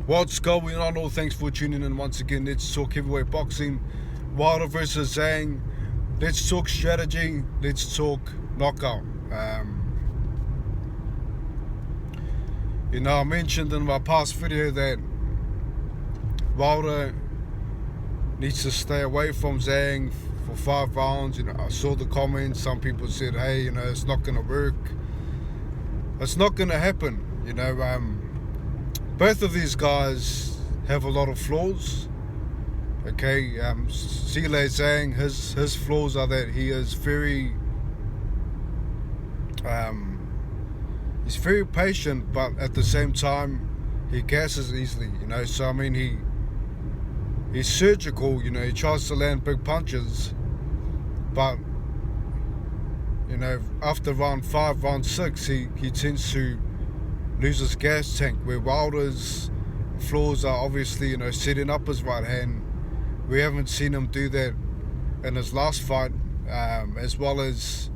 What's going on? All thanks for tuning in once again. Let's talk heavyweight boxing. Wilder versus Zhang. Let's talk strategy. Let's talk knockout. I mentioned in my past video that Wilder needs to stay away from Zhang for 5 rounds. I saw the comments. Some people said, hey, it's not going to work. It's not going to happen. Both of these guys have a lot of flaws. Okay, Zhilei Zhang, his flaws are that he is he's very patient, but at the same time he gasses easily. So he's surgical. He tries to land big punches, but after round 5, round 6, he tends to lose his gas tank, where Wilder's flaws are obviously, setting up his right hand. We haven't seen him do that in his last fight, as well as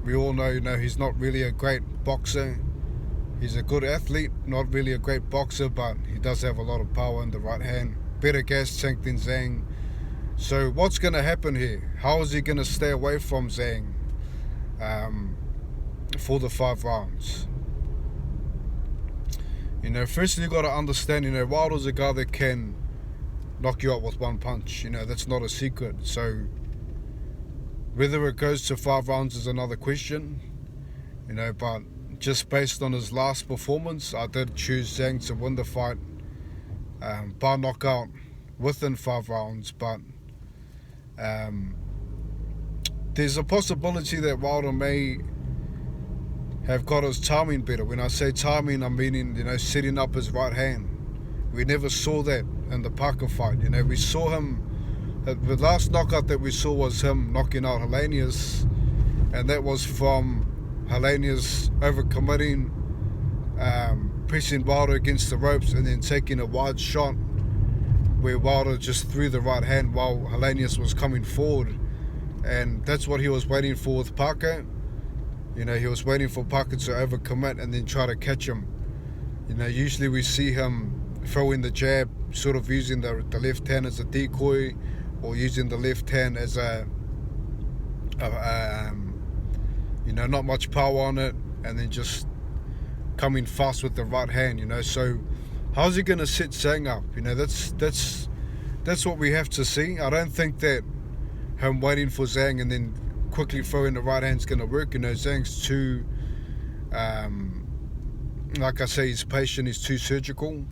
we all know, he's not really a great boxer. He's a good athlete, not really a great boxer, but he does have a lot of power in the right hand. Better gas tank than Zhang. So what's going to happen here? How is he going to stay away from Zhang for the 5 rounds? Firstly you got to understand, Wilder's a guy that can knock you out with one punch. That's not a secret. So whether it goes to 5 rounds is another question. But just based on his last performance, I did choose Zhang to win the fight by knockout within 5 rounds. But there's a possibility that Wilder may have got his timing better. When I say timing, I'm meaning, setting up his right hand. We never saw that in the Parker fight. We saw him, the last knockout that we saw was him knocking out Helenius, and that was from Helenius overcommitting, pressing Wilder against the ropes, and then taking a wide shot where Wilder just threw the right hand while Helenius was coming forward. And that's what he was waiting for with Parker. He was waiting for Parker to overcommit and then try to catch him. Usually we see him throwing the jab, sort of using the left hand as a decoy, or using the left hand as not much power on it, and then just coming fast with the right hand. So how's he going to set Zhang up? That's what we have to see. I don't think that him waiting for Zhang and then quickly throwing the right hand's going to work. Zhang's too, like I say, he's patient, he's too surgical.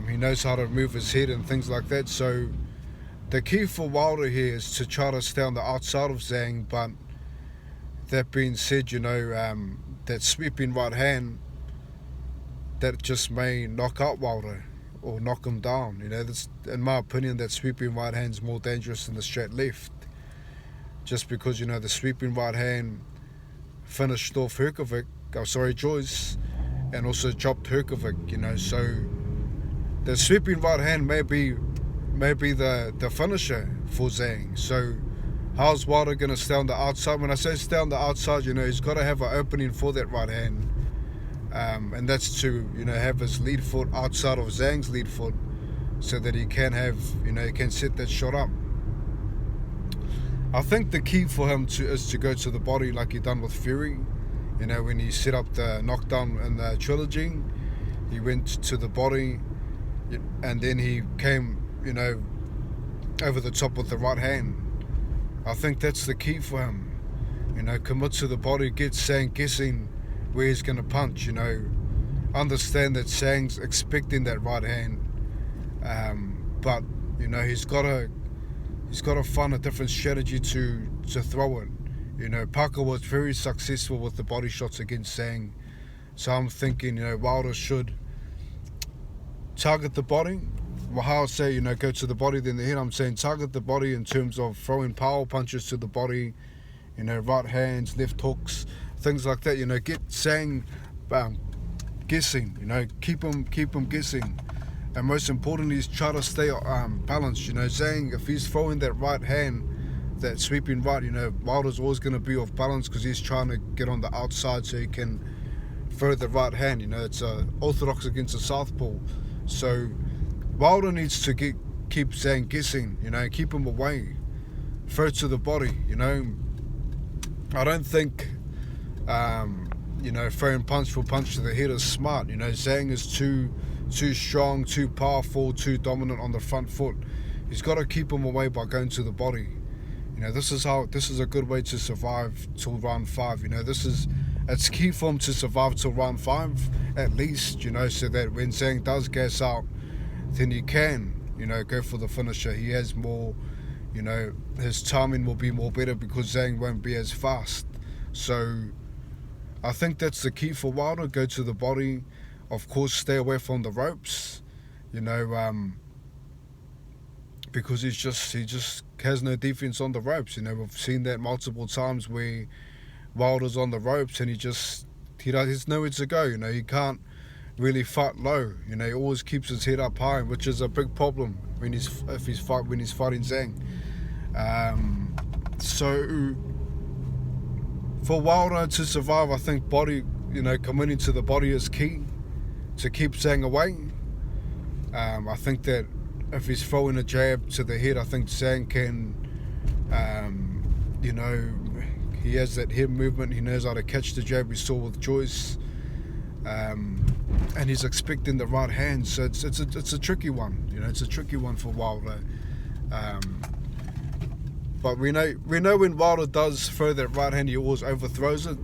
He knows how to move his head and things like that. So the key for Wilder here is to try to stay on the outside of Zhang. But that being said, that sweeping right hand, that just may knock out Wilder or knock him down. That's, in my opinion, that sweeping right hand's more dangerous than the straight left. Just because, the sweeping right hand finished off Joyce, and also chopped Herkovic, so the sweeping right hand may be the finisher for Zhang. So how's Wilder going to stay on the outside? When I say stay on the outside, he's got to have an opening for that right hand, and that's to, have his lead foot outside of Zhang's lead foot, so that he can have, he can set that shot up. I think the key for him is to go to the body like he done with Fury. When he set up the knockdown in the trilogy, he went to the body, and then he came, over the top with the right hand. I think that's the key for him. Commit to the body, get Zhang guessing where he's going to punch. Understand that Zhang's expecting that right hand, but he's got to find a different strategy to throw it. Parker was very successful with the body shots against Zhang. So I'm thinking, Wilder should target the body. Well, how I say, go to the body then the head. I'm saying target the body in terms of throwing power punches to the body, right hands, left hooks, things like that. Get Zhang guessing. Keep him guessing. And most importantly is try to stay balanced. Zhang, if he's throwing that right hand, that sweeping right, Wilder's always going to be off balance because he's trying to get on the outside so he can throw the right hand. You know, it's orthodox against a southpaw. So Wilder needs to keep Zhang guessing, you know, keep him away, throw to the body, you know. I don't think, you know, throwing punch for punch to the head is smart. You know, Zhang is too strong, too powerful, too dominant on the front foot. He's got to keep him away by going to the body. You know, this is a good way to survive till round 5. You know, it's key for him to survive till round 5 at least. You know, so that when Zhang does gas out, then he can, you know, go for the finisher. He has more, you know, his timing will be more better because Zhang won't be as fast. So I think that's the key for Wilder. Go to the body, of course, stay away from the ropes, you know, because he just has no defense on the ropes. You know, we've seen that multiple times where Wilder's on the ropes and he has nowhere to go. You know, he can't really fight low. You know, he always keeps his head up high, which is a big problem when he's fighting Zhang. So for Wilder to survive, I think body, you know, committing to the body is key to keep Zhang away. I think that if he's throwing a jab to the head, I think Zhang can, you know, he has that head movement. He knows how to catch the jab. We saw with Joyce. And he's expecting the right hand, so it's a tricky one. You know, it's a tricky one for Wilder. But we know when Wilder does throw that right hand, he always overthrows it.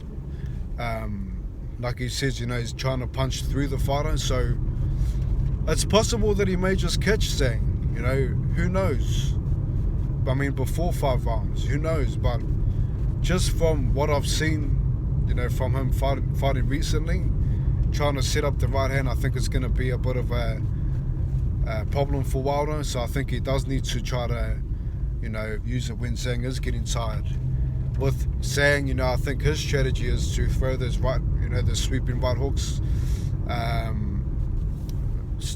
Like he says, you know, he's trying to punch through the fighter, so it's possible that he may just catch Zhang. You know, who knows? I mean, before 5 rounds, who knows? But just from what I've seen, you know, from him fighting recently, trying to set up the right hand, I think it's going to be a bit of a problem for Wilder. So I think he does need to try to, you know, use it when Zhang is getting tired. With Zhang, you know, I think his strategy is to throw those the sweeping right hooks,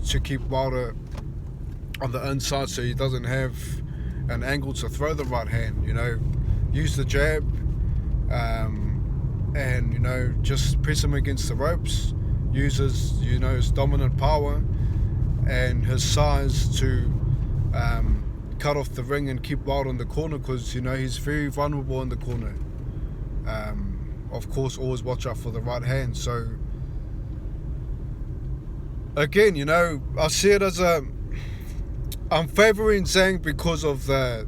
to keep Wilder on the inside so he doesn't have an angle to throw the right hand. You know, use the jab, and, you know, just press him against the ropes. Uses, you know, his dominant power and his size to cut off the ring and keep Wilder in the corner, because, you know, he's very vulnerable in the corner. Of course, always watch out for the right hand. So again, you know, I see it as I'm favouring Zhang because of the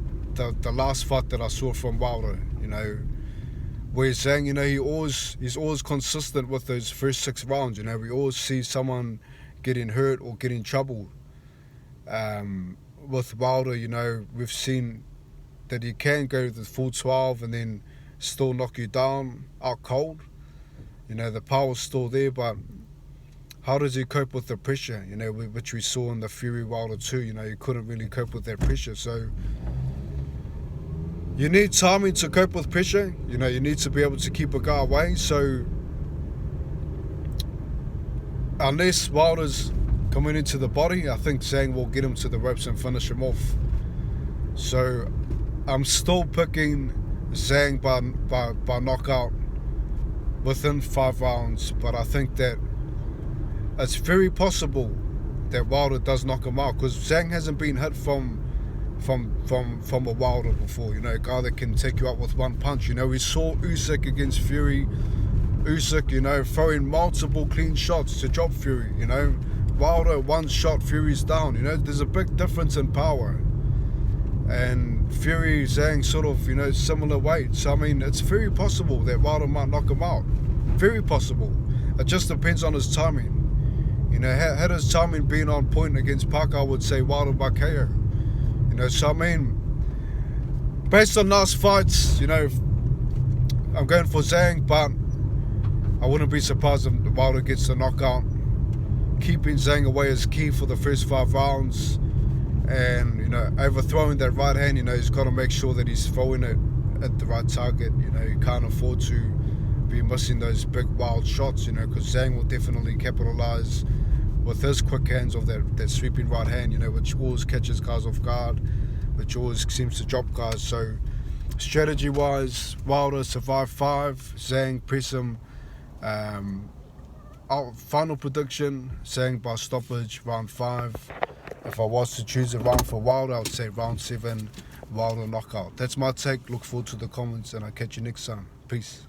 last fight that I saw from Wilder. You know, where Zhang, you know, he's always consistent with those first 6 rounds. You know, we always see someone getting hurt or get in trouble. With Wilder, you know, we've seen that he can go to the full 12 and then still knock you down out cold. You know, the power's still there, but how does he cope with the pressure? You know, which we saw in the Fury Wilder 2. You know, he couldn't really cope with that pressure. So you need timing to cope with pressure. You know, you need to be able to keep a guy away. So unless Wilder's coming into the body, I think Zhang will get him to the ropes and finish him off. So I'm still picking Zhang by knockout within 5 rounds, but I think that it's very possible that Wilder does knock him out, because Zhang hasn't been hit from a Wilder before. You know, a guy that can take you out with one punch. You know, we saw Usyk against Fury. Usyk, you know, throwing multiple clean shots to drop Fury. You know, Wilder, one shot, Fury's down. You know, there's a big difference in power. And Fury, Zhang, sort of, you know, similar weight. So, I mean, it's very possible that Wilder might knock him out. Very possible. It just depends on his timing. You know, had his timing been on point against Parker, I would say Wilder by KO. You know, so, I mean, based on last fights, you know, I'm going for Zhang, but I wouldn't be surprised if Wilder gets the knockout. Keeping Zhang away is key for the first 5 rounds. And, you know, overthrowing that right hand, you know, he's got to make sure that he's throwing it at the right target. You know, you can't afford to be missing those big wild shots, you know, because Zhang will definitely capitalize with his quick hands of that sweeping right hand, you know, which always catches guys off guard, which always seems to drop guys. So strategy-wise, Wilder survive 5, Zhang press him, our final prediction, saying by stoppage, round 5. If I was to choose a round for Wilder, I would say round 7, Wilder knockout. That's my take. Look forward to the comments, and I'll catch you next time. Peace.